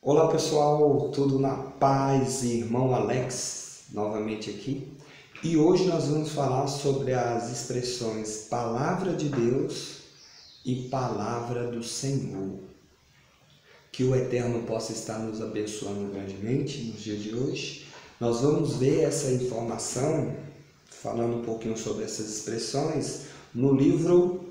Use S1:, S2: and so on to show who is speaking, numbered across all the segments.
S1: Olá pessoal, tudo na paz? Irmão Alex, novamente aqui. E hoje nós vamos falar sobre as expressões Palavra de Deus e Palavra do Senhor. Que o Eterno possa estar nos abençoando grandemente nos dias de hoje. Nós vamos ver essa informação, falando um pouquinho sobre essas expressões, no livro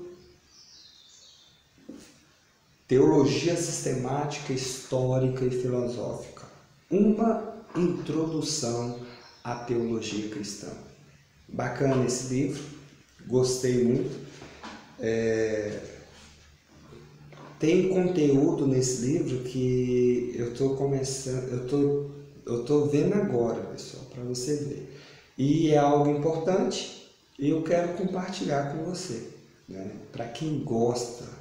S1: Teologia Sistemática, Histórica e Filosófica. Uma introdução à teologia cristã. Bacana esse livro, gostei muito. Tem conteúdo nesse livro que eu estou começando, eu tô vendo agora, pessoal, para você ver. E é algo importante e eu quero compartilhar com você, né? Para quem gosta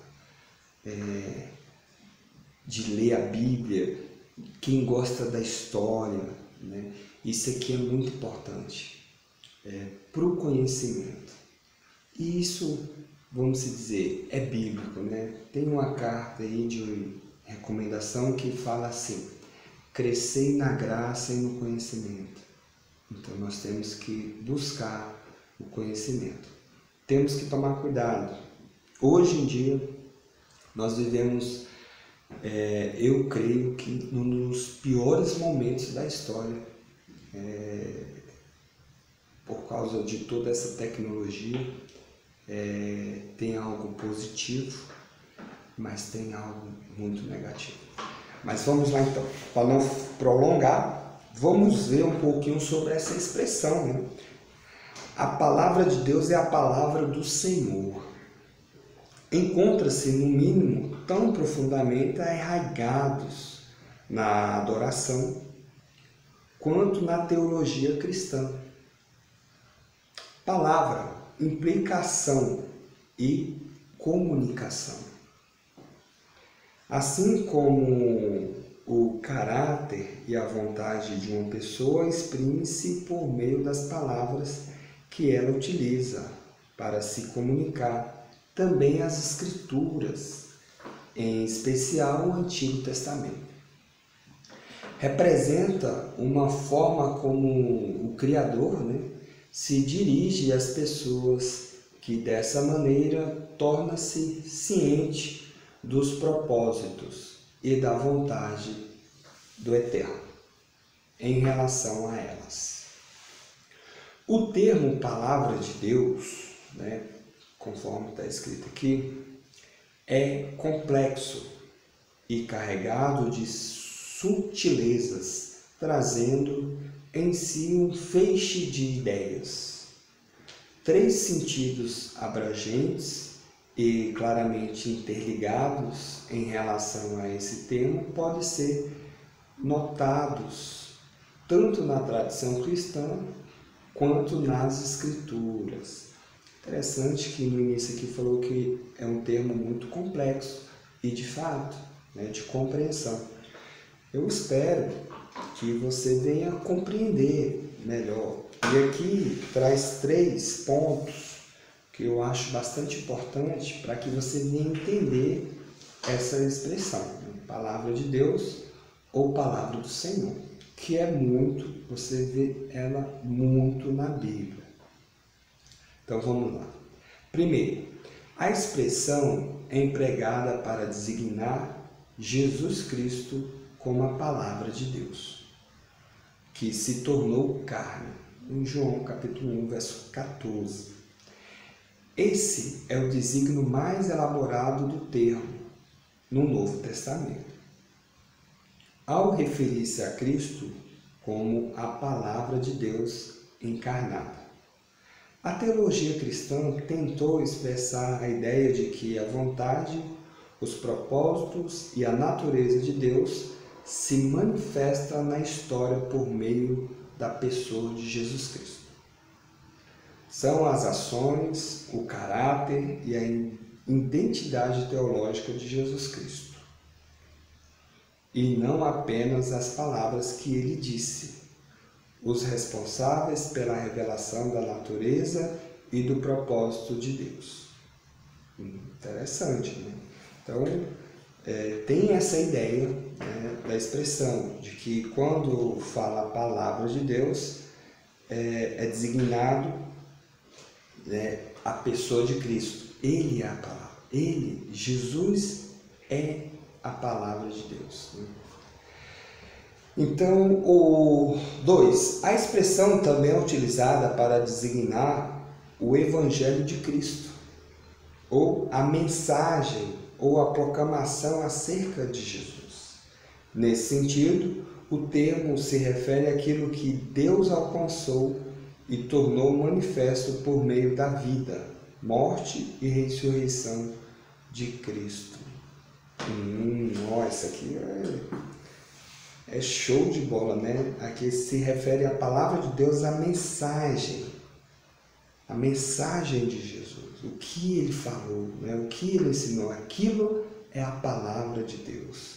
S1: de ler a Bíblia, quem gosta da história, né? Isso aqui é muito importante para o conhecimento. E isso, vamos dizer, é bíblico, né? Tem uma carta aí de recomendação que fala assim: crescei na graça e no conhecimento. Então nós temos que buscar o conhecimento. Temos que tomar cuidado. Hoje em dia nós vivemos, eu creio que num dos piores momentos da história, por causa de toda essa tecnologia. Tem algo positivo, mas tem algo muito negativo. Mas vamos lá então, para não prolongar, vamos ver um pouquinho sobre essa expressão, né? A palavra de Deus é a palavra do Senhor. Encontra-se, no mínimo, tão profundamente arraigados na adoração quanto na teologia cristã. Palavra implica ação e comunicação. Assim como o caráter e a vontade de uma pessoa exprime-se por meio das palavras que ela utiliza para se comunicar, também as Escrituras, em especial o Antigo Testamento, representa uma forma como o Criador, né, se dirige às pessoas, que dessa maneira torna-se ciente dos propósitos e da vontade do Eterno em relação a elas. O termo Palavra de Deus, né, conforme está escrito aqui, é complexo e carregado de sutilezas, trazendo em si um feixe de ideias. 3 sentidos abrangentes e claramente interligados em relação a esse termo podem ser notados tanto na tradição cristã quanto nas Escrituras. Interessante que no início aqui falou que é um termo muito complexo e de fato, né, de compreensão. Eu espero que você venha compreender melhor. E aqui traz 3 pontos que eu acho bastante importante para que você venha entender essa expressão, né? Palavra de Deus ou Palavra do Senhor, que é muito, você vê ela muito na Bíblia. Então vamos lá. Primeiro, a expressão é empregada para designar Jesus Cristo como a Palavra de Deus, que se tornou carne, em João capítulo 1, verso 14. Esse é o desígnio mais elaborado do termo no Novo Testamento, ao referir-se a Cristo como a Palavra de Deus encarnada. A teologia cristã tentou expressar a ideia de que a vontade, os propósitos e a natureza de Deus se manifesta na história por meio da pessoa de Jesus Cristo. São as ações, o caráter e a identidade teológica de Jesus Cristo, e não apenas as palavras que ele disse, os responsáveis pela revelação da natureza e do propósito de Deus. Interessante, né? Então, tem essa ideia né, da expressão de que quando fala a palavra de Deus, é designado, né, a pessoa de Cristo. Ele é a palavra. Ele, Jesus, é a palavra de Deus. Né? Então, o 2. A expressão também é utilizada para designar o Evangelho de Cristo, ou a mensagem, ou a proclamação acerca de Jesus. Nesse sentido, o termo se refere àquilo que Deus alcançou e tornou manifesto por meio da vida, morte e ressurreição de Cristo. Isso aqui é show de bola, né? Aqui se refere à palavra de Deus, à mensagem. A mensagem de Jesus, o que ele falou, né? O que ele ensinou, aquilo é a palavra de Deus.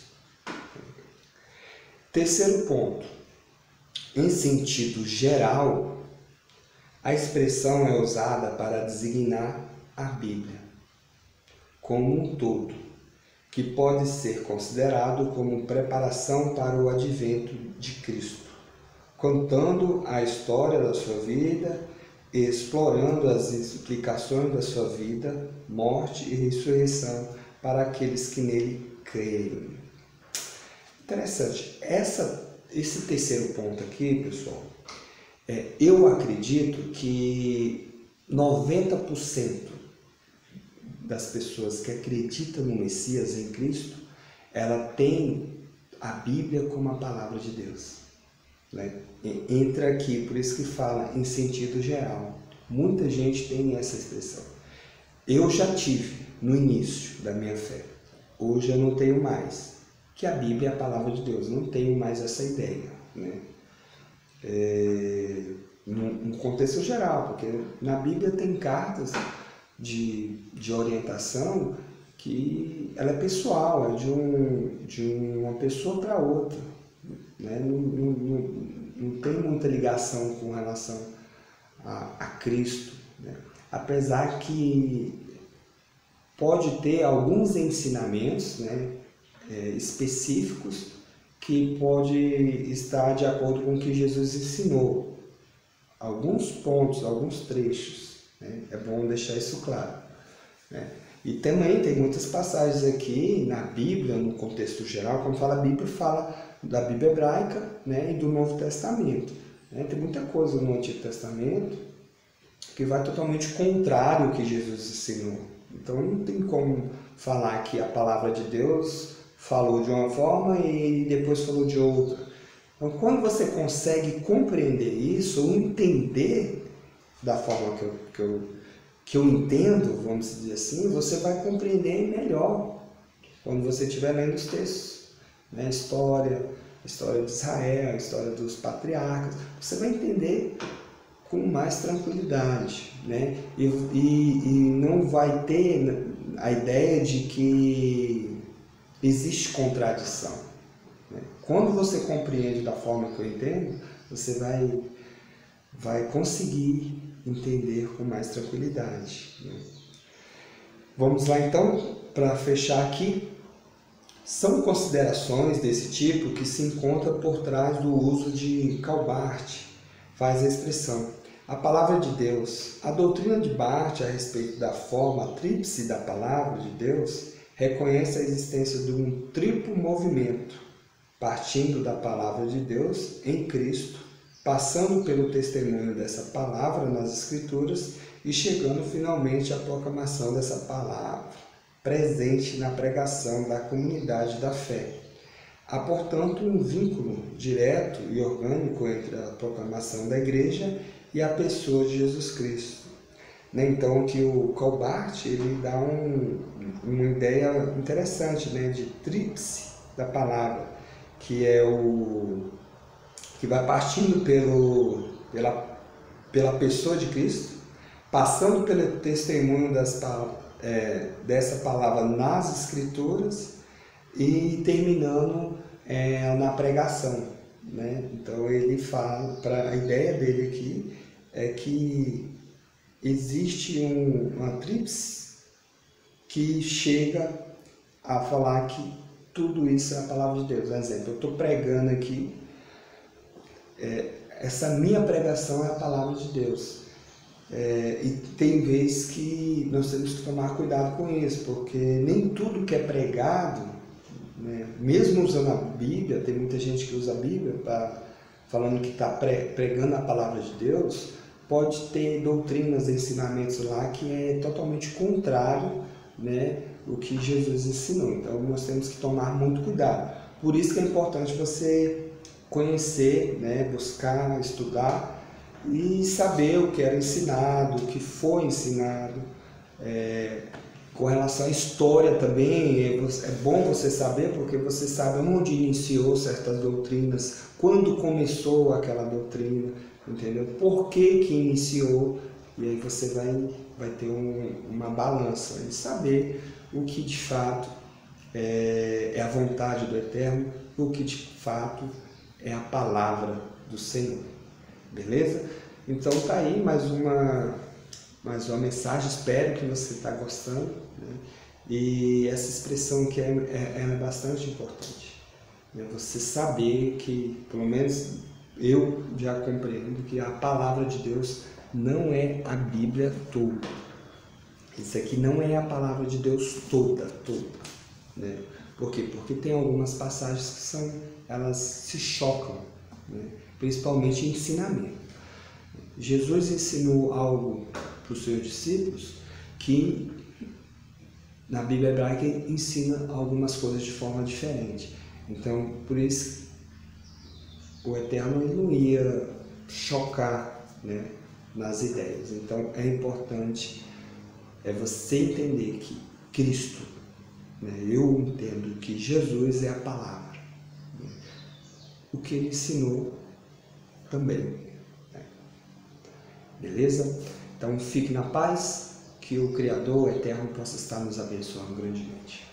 S1: Terceiro ponto, em sentido geral, a expressão é usada para designar a Bíblia como um todo, que pode ser considerado como preparação para o advento de Cristo, contando a história da sua vida, explorando as implicações da sua vida, morte e ressurreição para aqueles que nele creem. Interessante. Esse terceiro ponto aqui, pessoal, eu acredito que 90% das pessoas que acreditam no Messias, em Cristo, ela tem a Bíblia como a palavra de Deus. Né? Entra aqui, por isso que fala em sentido geral. Muita gente tem essa expressão. Eu já tive no início da minha fé. Hoje eu não tenho mais. Que a Bíblia é a palavra de Deus. Não tenho mais essa ideia. Né? No contexto geral, porque na Bíblia tem cartas de orientação que ela é pessoal, é de uma pessoa para outra. Né? Não tem muita ligação com relação a Cristo, né? Apesar que pode ter alguns ensinamentos, né, específicos que pode estar de acordo com o que Jesus ensinou. Alguns pontos, alguns trechos, né? É bom deixar isso claro. Né? E também tem muitas passagens aqui na Bíblia, no contexto geral, quando fala Bíblia, fala da Bíblia hebraica, né, e do Novo Testamento. Né? Tem muita coisa no Antigo Testamento que vai totalmente contrário ao que Jesus ensinou. Então não tem como falar que a palavra de Deus falou de uma forma e depois falou de outra. Então quando você consegue compreender isso, ou entender da forma que eu entendo, vamos dizer assim, você vai compreender melhor quando você estiver lendo os textos. Né? A história de Israel, a história dos patriarcas, você vai entender com mais tranquilidade, né? E não vai ter a ideia de que existe contradição. Né? Quando você compreende da forma que eu entendo, você vai conseguir entender com mais tranquilidade. Né? Vamos lá então, para fechar aqui. São considerações desse tipo que se encontram por trás do uso de Calbart, faz a expressão. A palavra de Deus. A doutrina de Barth a respeito da forma tríplice da palavra de Deus reconhece a existência de um triplo movimento, partindo da palavra de Deus em Cristo, passando pelo testemunho dessa palavra nas Escrituras e chegando finalmente à proclamação dessa palavra, presente na pregação da comunidade da fé. Há, portanto, um vínculo direto e orgânico entre a proclamação da Igreja e a pessoa de Jesus Cristo. Né? Então, que o Calbart ele dá uma ideia interessante, né, de tríplice da palavra, que é que vai partindo pela pessoa de Cristo, passando pelo testemunho dessa palavra nas Escrituras e terminando na pregação. Né? Então ele fala, a ideia dele aqui é que existe uma tríplice que chega a falar que tudo isso é a palavra de Deus. Por exemplo, eu estou pregando aqui, essa minha pregação é a palavra de Deus. E tem vezes que nós temos que tomar cuidado com isso, porque nem tudo que é pregado, né, mesmo usando a Bíblia, tem muita gente que usa a Bíblia falando que está pregando a palavra de Deus, pode ter doutrinas, ensinamentos lá que é totalmente contrário, né, o que Jesus ensinou. Então nós temos que tomar muito cuidado. Por isso que é importante você conhecer, né, buscar, estudar e saber o que era ensinado, o que foi ensinado. Com relação à história também, é bom você saber, porque você sabe onde iniciou certas doutrinas, quando começou aquela doutrina, entendeu? Por que que iniciou, e aí você vai ter uma balança e saber o que de fato é a vontade do Eterno, o que de fato é a palavra do Senhor. Beleza? Então tá aí mais uma mensagem, espero que você está gostando, né? E essa expressão que ela é bastante importante, né? Você saber que, pelo menos eu já compreendo, que a palavra de Deus não é a Bíblia toda. Isso aqui não é a palavra de Deus toda, né? Por quê? Porque tem algumas passagens que elas se chocam, né? Principalmente em ensinamento. Jesus ensinou algo para os seus discípulos que na Bíblia hebraica ensina algumas coisas de forma diferente. Então, por isso, o Eterno ele não ia chocar, né, nas ideias. Então, é importante você entender que Cristo, né, eu entendo que Jesus é a palavra, né, o que ele ensinou também. Beleza? Então fique na paz, que o Criador Eterno possa estar nos abençoando grandemente.